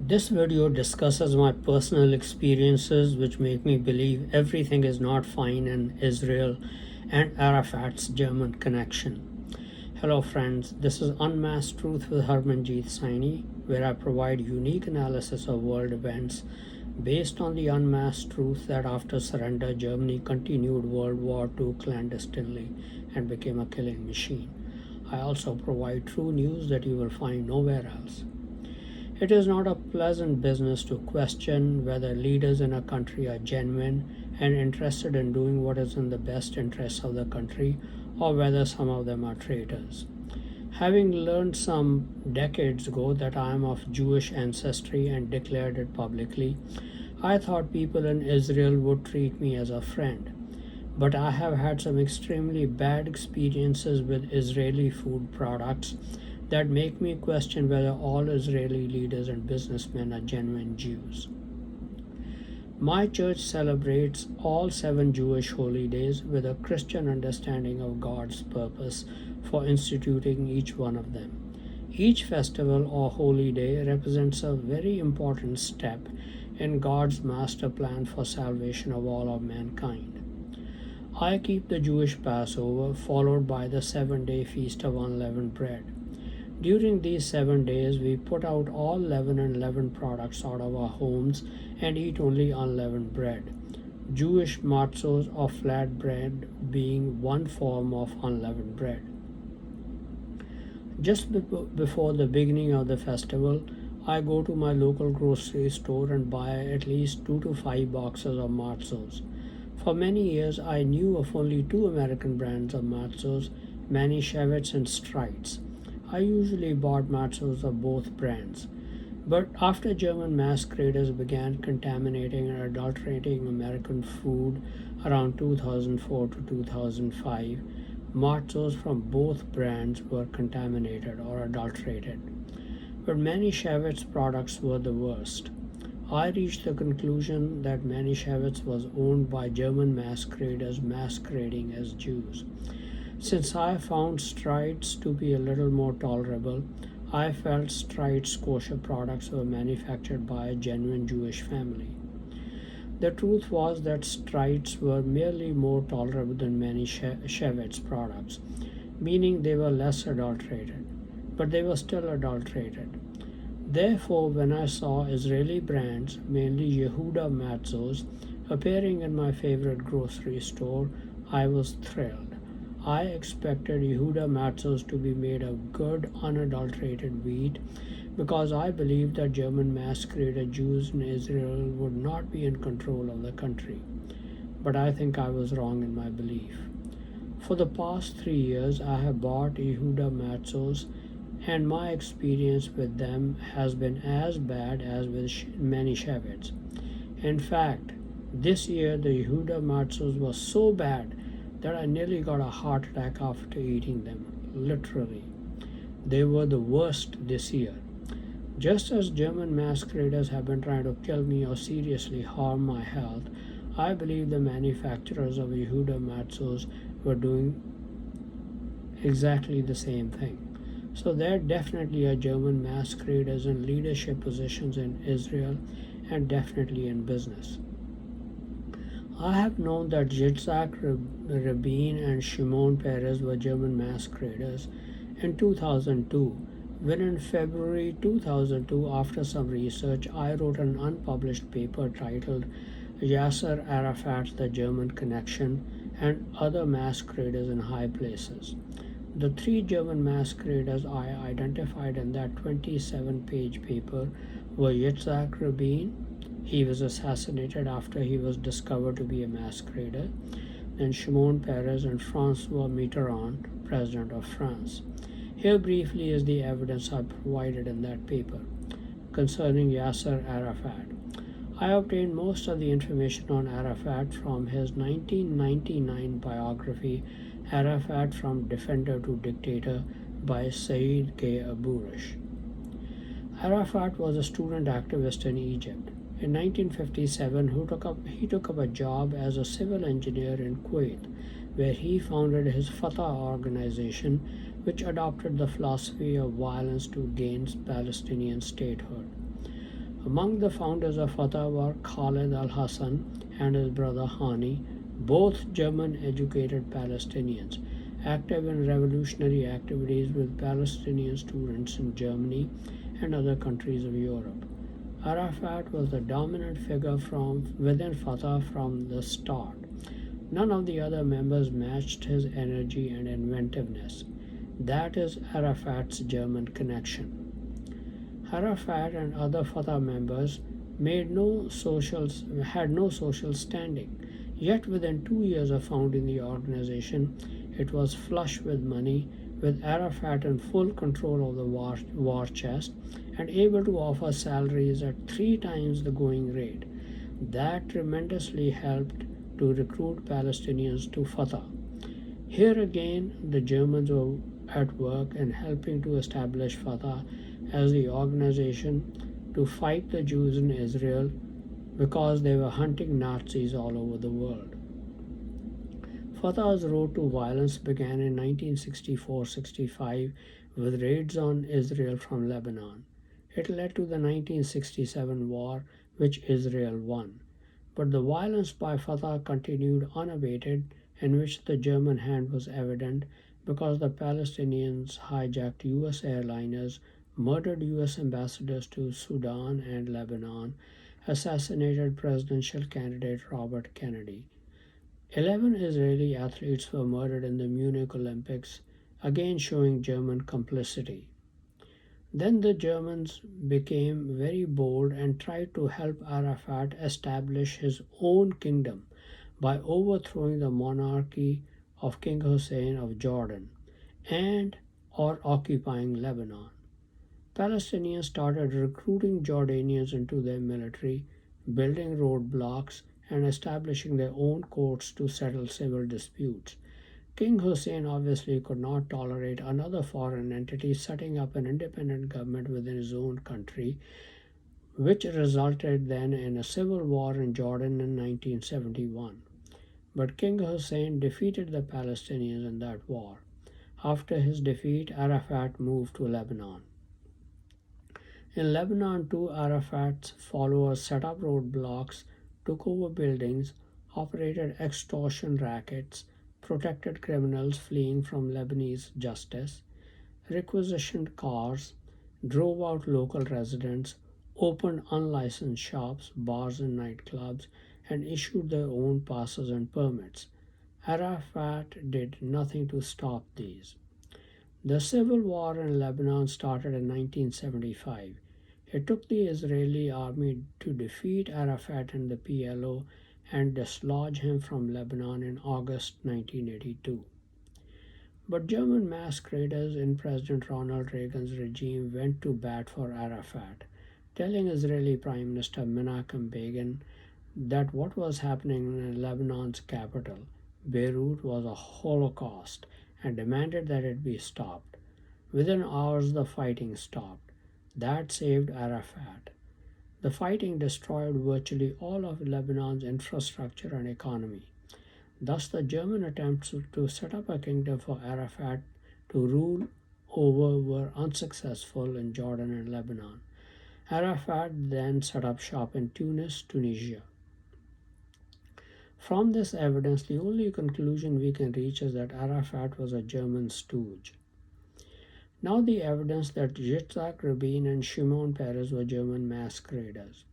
This video discusses my personal experiences which make me believe everything is not fine in Israel and Arafat's German connection. Hello friends, this is Unmasked Truth with Harmanjeet Saini, where I provide unique analysis of world events based on the unmasked truth that after surrender Germany continued World War II clandestinely and became a killing machine. I also provide true news that you will find nowhere else. It is not a pleasant business to question whether leaders in a country are genuine and interested in doing what is in the best interests of the country, or whether some of them are traitors. Having learned some decades ago that I am of Jewish ancestry and declared it publicly, I thought people in Israel would treat me as a friend. But I have had some extremely bad experiences with Israeli food products that make me question whether all Israeli leaders and businessmen are genuine Jews. My church celebrates all 7 Jewish holy days with a Christian understanding of God's purpose for instituting each one of them. Each festival or holy day represents a very important step in God's master plan for salvation of all of mankind. I keep the Jewish Passover, followed by the 7-day Feast of Unleavened Bread. During these 7 days, we put out all leaven and leavened products out of our homes and eat only unleavened bread. Jewish matzos or flat bread being one form of unleavened bread. Just before the beginning of the festival, I go to my local grocery store and buy at least 2 to 5 boxes of matzos. For many years, I knew of only 2 American brands of matzos, Manischewitz and Streitz. I usually bought matzos of both brands. But after German masqueraders began contaminating and adulterating American food around 2004 to 2005, matzos from both brands were contaminated or adulterated. But Manischewitz products were the worst. I reached the conclusion that Manischewitz was owned by German masqueraders masquerading as Jews. Since I found Streitz to be a little more tolerable, I felt Streitz kosher products were manufactured by a genuine Jewish family. The truth was that Streitz were merely more tolerable than Manischewitz products, meaning they were less adulterated, but they were still adulterated. Therefore, when I saw Israeli brands, mainly Yehuda matzos, appearing in my favorite grocery store, I was thrilled. I expected Yehuda matzos to be made of good, unadulterated wheat because I believed that German masquerader Jews in Israel would not be in control of the country. But I think I was wrong in my belief. For the past 3 years, I have bought Yehuda matzos, and my experience with them has been as bad as with Manischewitz. In fact, this year the Yehuda matzos were so bad that I nearly got a heart attack after eating them, literally. They were the worst this year. Just as German masqueraders have been trying to kill me or seriously harm my health, I believe the manufacturers of Yehuda matzos were doing exactly the same thing. So there definitely are German masqueraders in leadership positions in Israel and definitely in business. I have known that Yitzhak, Rabin and Shimon were German masqueraders in 2002, when in February 2002, after some research, I wrote an unpublished paper titled Yasser, Arafat's, the German Connection, and Other Masqueraders in High Places. The 3 German masqueraders I identified in that 27-page paper were Yitzhak Rabin. He was assassinated after he was discovered to be a masquerader. Then Shimon Peres and François Mitterrand, President of France. Here briefly is the evidence I provided in that paper concerning Yasser Arafat. I obtained most of the information on Arafat from his 1999 biography, Arafat from Defender to Dictator by Saeed K. Aburish. Arafat was a student activist in Egypt. In 1957, he took up a job as a civil engineer in Kuwait, where he founded his Fatah organization, which adopted the philosophy of violence to gain Palestinian statehood. Among the founders of Fatah were Khalid al-Hassan and his brother Hani, both German-educated Palestinians, active in revolutionary activities with Palestinian students in Germany and other countries of Europe. Arafat was the dominant figure from within Fatah from the start. None of the other members matched his energy and inventiveness. That is Arafat's German connection. Arafat and other Fatah members had no social standing. Yet within 2 years of founding the organization, it was flush with money, with Arafat in full control of the war chest and able to offer salaries at 3 times the going rate. That tremendously helped to recruit Palestinians to Fatah. Here again, the Germans were at work in helping to establish Fatah as the organization to fight the Jews in Israel because they were hunting Nazis all over the world. Fatah's road to violence began in 1964-65 with raids on Israel from Lebanon. It led to the 1967 war, which Israel won. But the violence by Fatah continued unabated, in which the German hand was evident because the Palestinians hijacked US airliners, murdered US ambassadors to Sudan and Lebanon, assassinated presidential candidate Robert Kennedy. 11 Israeli athletes were murdered in the Munich Olympics, again showing German complicity. Then the Germans became very bold and tried to help Arafat establish his own kingdom by overthrowing the monarchy of King Hussein of Jordan and or occupying Lebanon. Palestinians started recruiting Jordanians into their military, building roadblocks and establishing their own courts to settle civil disputes. King Hussein obviously could not tolerate another foreign entity setting up an independent government within his own country, which resulted then in a civil war in Jordan in 1971. But King Hussein defeated the Palestinians in that war. After his defeat, Arafat moved to Lebanon. In Lebanon too, Arafat's followers set up roadblocks, took over buildings, operated extortion rackets, protected criminals fleeing from Lebanese justice, requisitioned cars, drove out local residents, opened unlicensed shops, bars, and nightclubs, and issued their own passes and permits. Arafat did nothing to stop these. The civil war in Lebanon started in 1975. It took the Israeli army to defeat Arafat and the PLO and dislodge him from Lebanon in August 1982. But German masqueraders in President Ronald Reagan's regime went to bat for Arafat, telling Israeli Prime Minister Menachem Begin that what was happening in Lebanon's capital, Beirut, was a holocaust and demanded that it be stopped. Within hours, the fighting stopped. That saved Arafat. The fighting destroyed virtually all of Lebanon's infrastructure and economy. Thus, the German attempts to set up a kingdom for Arafat to rule over were unsuccessful in Jordan and Lebanon. Arafat then set up shop in Tunis, Tunisia. From this evidence, the only conclusion we can reach is that Arafat was a German stooge. Now the evidence that Yitzhak, Rabin, and Shimon Peres were German masqueraders.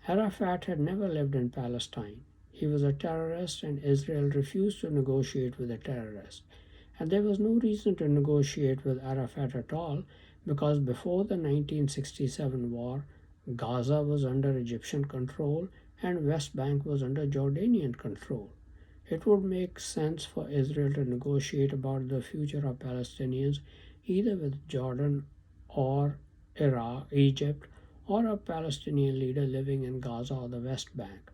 Arafat had never lived in Palestine. He was a terrorist, and Israel refused to negotiate with a terrorist. And there was no reason to negotiate with Arafat at all, because before the 1967 war, Gaza was under Egyptian control and West Bank was under Jordanian control. It would make sense for Israel to negotiate about the future of Palestinians either with Jordan or Iraq, Egypt, or a Palestinian leader living in Gaza or the West Bank.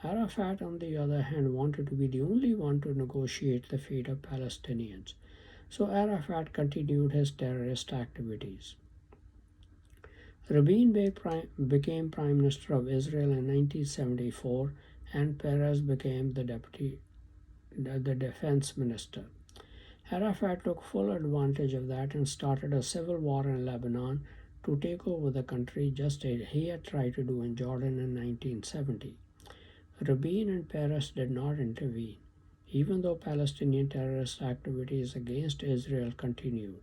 Arafat, on the other hand, wanted to be the only one to negotiate the fate of Palestinians. So Arafat continued his terrorist activities. Rabin became Prime Minister of Israel in 1974 and Peres became the defense minister. Arafat took full advantage of that and started a civil war in Lebanon to take over the country just as he had tried to do in Jordan in 1970. Rabin and Peres did not intervene, even though Palestinian terrorist activities against Israel continued.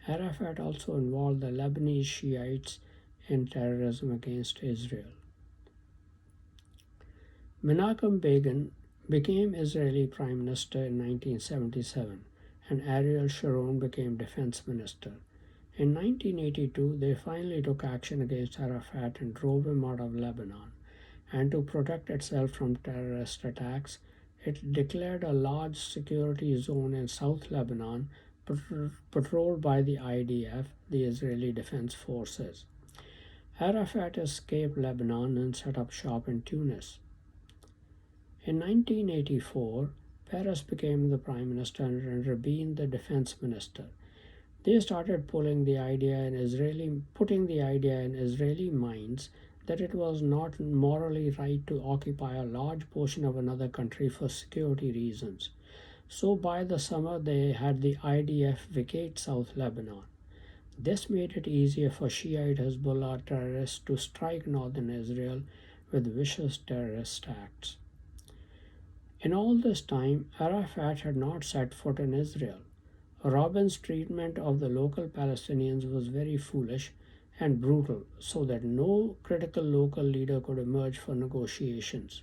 Arafat also involved the Lebanese Shiites in terrorism against Israel. Menachem Begin became Israeli Prime Minister in 1977, and Ariel Sharon became Defense Minister. In 1982, they finally took action against Arafat and drove him out of Lebanon. And to protect itself from terrorist attacks, it declared a large security zone in South Lebanon patrolled by the IDF, the Israeli Defense Forces. Arafat escaped Lebanon and set up shop in Tunis. In 1984, Peres became the Prime Minister and Rabin the Defense Minister. They started putting the idea in Israeli minds that it was not morally right to occupy a large portion of another country for security reasons. So by the summer they had the IDF vacate South Lebanon. This made it easier for Shiite Hezbollah terrorists to strike northern Israel with vicious terrorist acts. In all this time, Arafat had not set foot in Israel. Rabin's treatment of the local Palestinians was very foolish and brutal, so that no critical local leader could emerge for negotiations.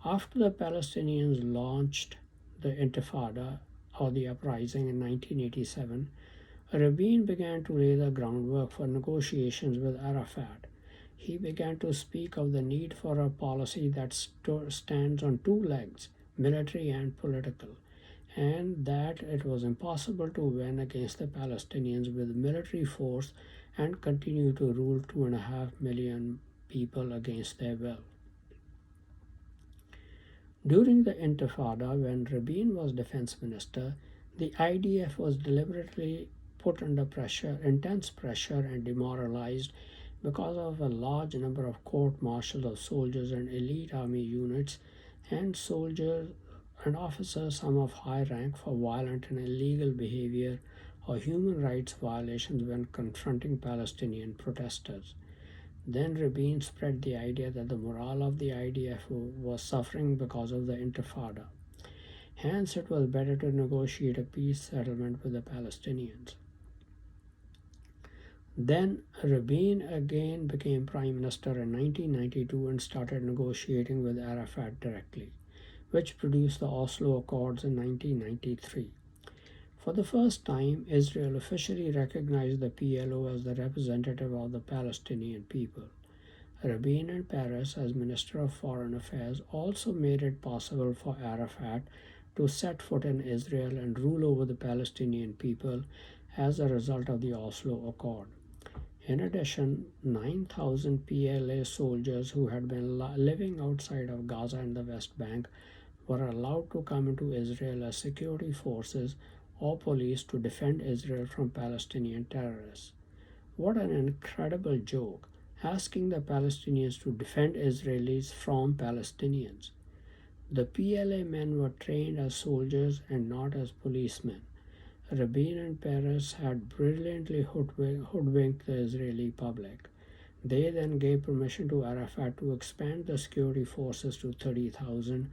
After the Palestinians launched the Intifada, or the uprising, in 1987, Rabin began to lay the groundwork for negotiations with Arafat. He began to speak of the need for a policy that stands on two legs, military and political, and that it was impossible to win against the Palestinians with military force and continue to rule 2.5 million people against their will. During the Intifada, when Rabin was defense minister, the IDF was deliberately put under intense pressure and demoralized because of a large number of court-martials of soldiers and elite army units and soldiers and officers, some of high rank, for violent and illegal behavior or human rights violations when confronting Palestinian protesters. Then Rabin spread the idea that the morale of the IDF was suffering because of the Intifada. Hence, it was better to negotiate a peace settlement with the Palestinians. Then Rabin again became Prime Minister in 1992 and started negotiating with Arafat directly, which produced the Oslo Accords in 1993. For the first time, Israel officially recognized the PLO as the representative of the Palestinian people. Rabin and Peres, as Minister of Foreign Affairs, also made it possible for Arafat to set foot in Israel and rule over the Palestinian people as a result of the Oslo Accord. In addition, 9,000 PLA soldiers who had been living outside of Gaza and the West Bank were allowed to come into Israel as security forces or police to defend Israel from Palestinian terrorists. What an incredible joke, asking the Palestinians to defend Israelis from Palestinians. The PLA men were trained as soldiers and not as policemen. Rabin and Peres had brilliantly hoodwinked the Israeli public. They then gave permission to Arafat to expand the security forces to 30,000,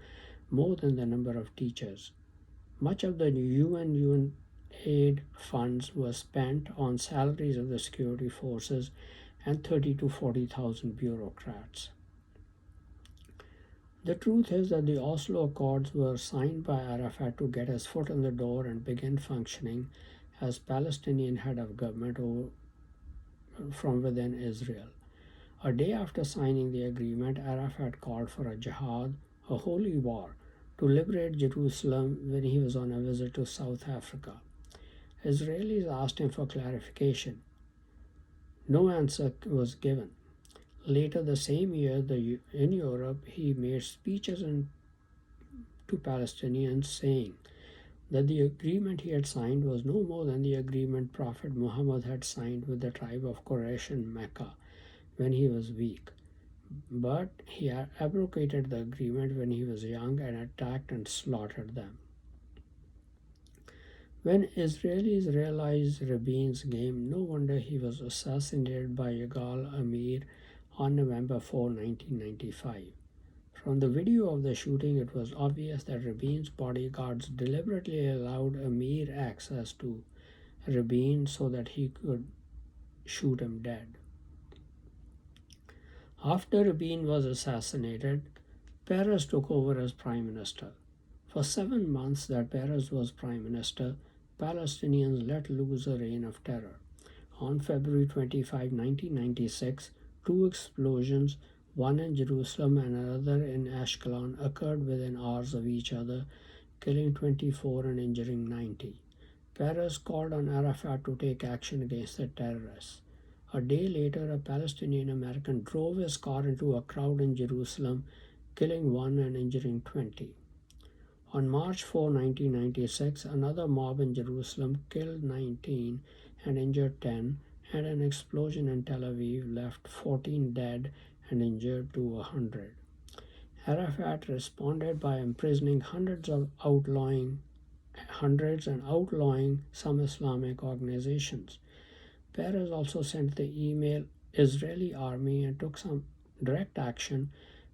more than the number of teachers. Much of the UN aid funds was spent on salaries of the security forces and 30 to 40,000 bureaucrats. The truth is that the Oslo Accords were signed by Arafat to get his foot in the door and begin functioning as Palestinian head of government from within Israel. A day after signing the agreement, Arafat called for a jihad, a holy war, to liberate Jerusalem when he was on a visit to South Africa. Israelis asked him for clarification. No answer was given. Later the same year, in Europe, he made speeches to Palestinians saying that the agreement he had signed was no more than the agreement Prophet Muhammad had signed with the tribe of Quraysh in Mecca when he was weak. But he abrogated the agreement when he was young and attacked and slaughtered them. When Israelis realized Rabin's game, no wonder he was assassinated by Yigal Amir on November 4, 1995. From the video of the shooting, it was obvious that Rabin's bodyguards deliberately allowed Amir access to Rabin so that he could shoot him dead. After Rabin was assassinated, Peres took over as prime minister. For 7 months that Peres was prime minister, Palestinians let loose a reign of terror. On February 25, 1996, two explosions, one in Jerusalem and another in Ashkelon, occurred within hours of each other, killing 24 and injuring 90. Peres called on Arafat to take action against the terrorists. A day later, a Palestinian American drove his car into a crowd in Jerusalem, killing one and injuring 20. On March 4, 1996, another mob in Jerusalem killed 19 and injured 10, and an explosion in Tel Aviv left 14 dead and injured to 100. Arafat responded by imprisoning hundreds and outlawing some Islamic organizations. Peres also sent the email Israeli army and took some direct action,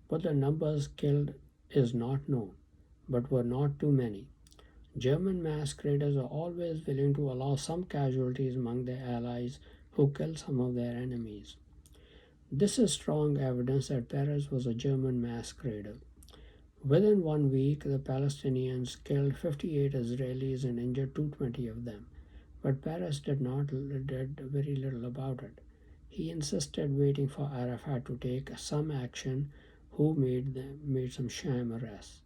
but the numbers killed is not known, but were not too many. German masqueraders are always willing to allow some casualties among their allies who kill some of their enemies. This is strong evidence that Peres was a German masquerader. Within 1 week, the Palestinians killed 58 Israelis and injured 220 of them, but Peres did very little about it. He insisted waiting for Arafat to take some action, who made some sham arrests.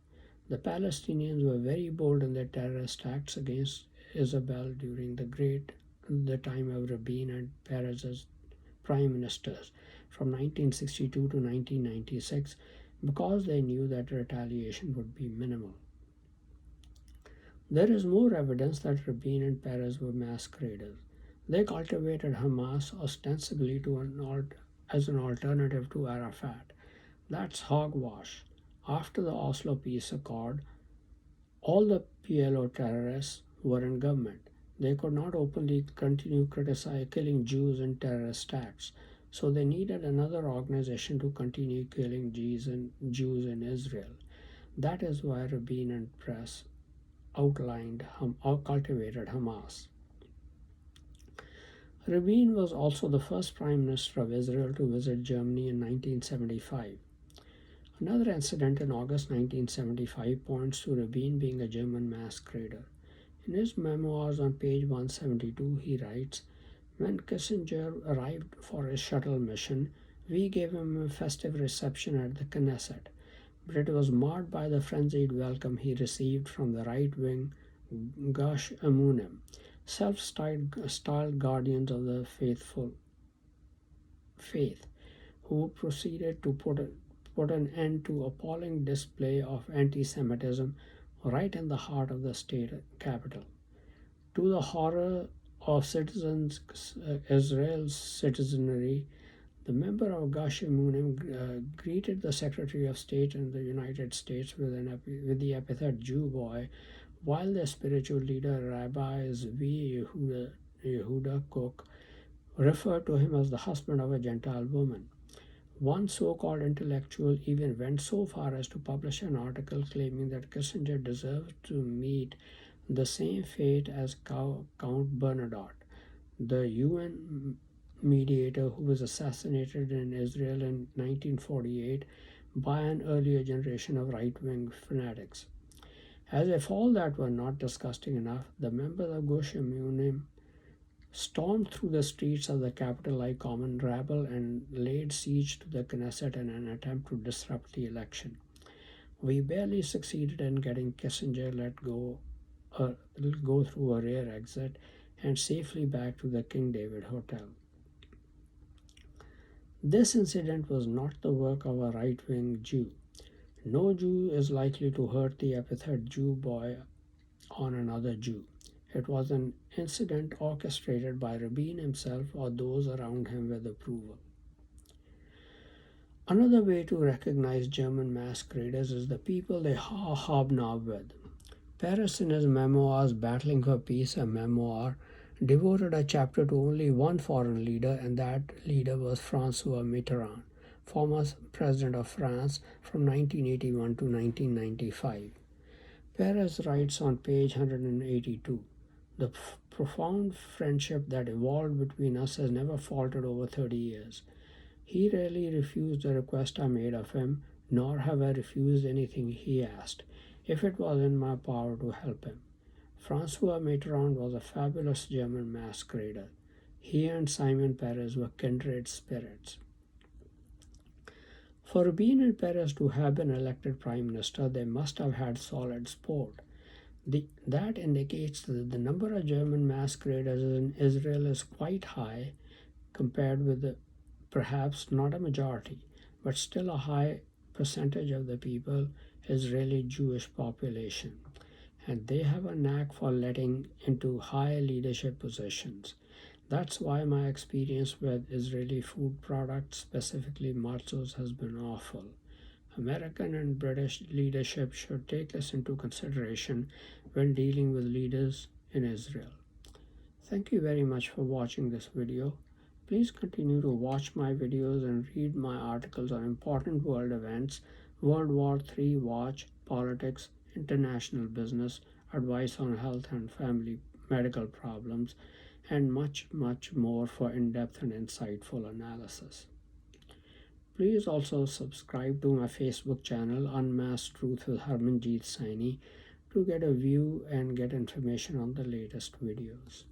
The Palestinians were very bold in their terrorist acts against Israel during the time of Rabin and Peres as prime ministers from 1962 to 1996 because they knew that retaliation would be minimal. There is more evidence that Rabin and Peres were masqueraders. They cultivated Hamas ostensibly as an alternative to Arafat. That's hogwash. After the Oslo Peace Accord, all the PLO terrorists were in government. They could not openly continue killing Jews in terrorist acts, so they needed another organization to continue killing Jews in Israel. That is why Rabin and Peres cultivated Hamas. Rabin was also the first prime minister of Israel to visit Germany in 1975. Another incident in August 1975 points to Rabin being a German masquerader. In his memoirs on page 172, he writes, "When Kissinger arrived for his shuttle mission, we gave him a festive reception at the Knesset, but it was marred by the frenzied welcome he received from the right-wing Gush Emunim, self-styled guardians of the faith, who proceeded to put an end to appalling display of anti-Semitism right in the heart of the state capital. To the horror of Israel's citizenry, the member of Gush Emunim greeted the Secretary of State in the United States with the epithet Jew boy, while their spiritual leader, Rabbi Zvi Yehuda Kook, referred to him as the husband of a Gentile woman. One so-called intellectual even went so far as to publish an article claiming that Kissinger deserved to meet the same fate as Count Bernadotte, the UN mediator who was assassinated in Israel in 1948 by an earlier generation of right-wing fanatics. As if all that were not disgusting enough, the members of Gush Emunim stormed through the streets of the capital like common rabble and laid siege to the Knesset in an attempt to disrupt the election. We barely succeeded in getting Kissinger go through a rear exit and safely back to the King David Hotel. This incident was not the work of a right-wing Jew. No Jew is likely to hurt the epithet Jew boy on another Jew. It was an incident orchestrated by Rabin himself or those around him with approval. Another way to recognize German masqueraders is the people they hobnob with. Paris, in his memoirs Battling for Peace, a memoir, devoted a chapter to only one foreign leader, and that leader was Francois Mitterrand, former president of France from 1981 to 1995. Perez writes on page 182, "The profound friendship that evolved between us has never faltered over 30 years. He rarely refused the request I made of him, nor have I refused anything he asked, if it was in my power to help him. Francois Mitterrand was a fabulous German masquerader. He and Simon Perez were kindred spirits." For Rabin and Perez to have been elected prime minister, they must have had solid support. That indicates that the number of German masqueraders in Israel is quite high compared with perhaps not a majority, but still a high percentage of the people Israeli Jewish population, and they have a knack for letting into high leadership positions. That's why my experience with Israeli food products, specifically matzos, has been awful. American and British leadership should take this into consideration when dealing with leaders in Israel. Thank you very much for watching this video. Please continue to watch my videos and read my articles on important world events, World War III watch, politics, international business, advice on health and family medical problems, and much, much more for in-depth and insightful analysis. Please also subscribe to my Facebook channel Unmasked Truth with Harmanjeet Saini to get a view and get information on the latest videos.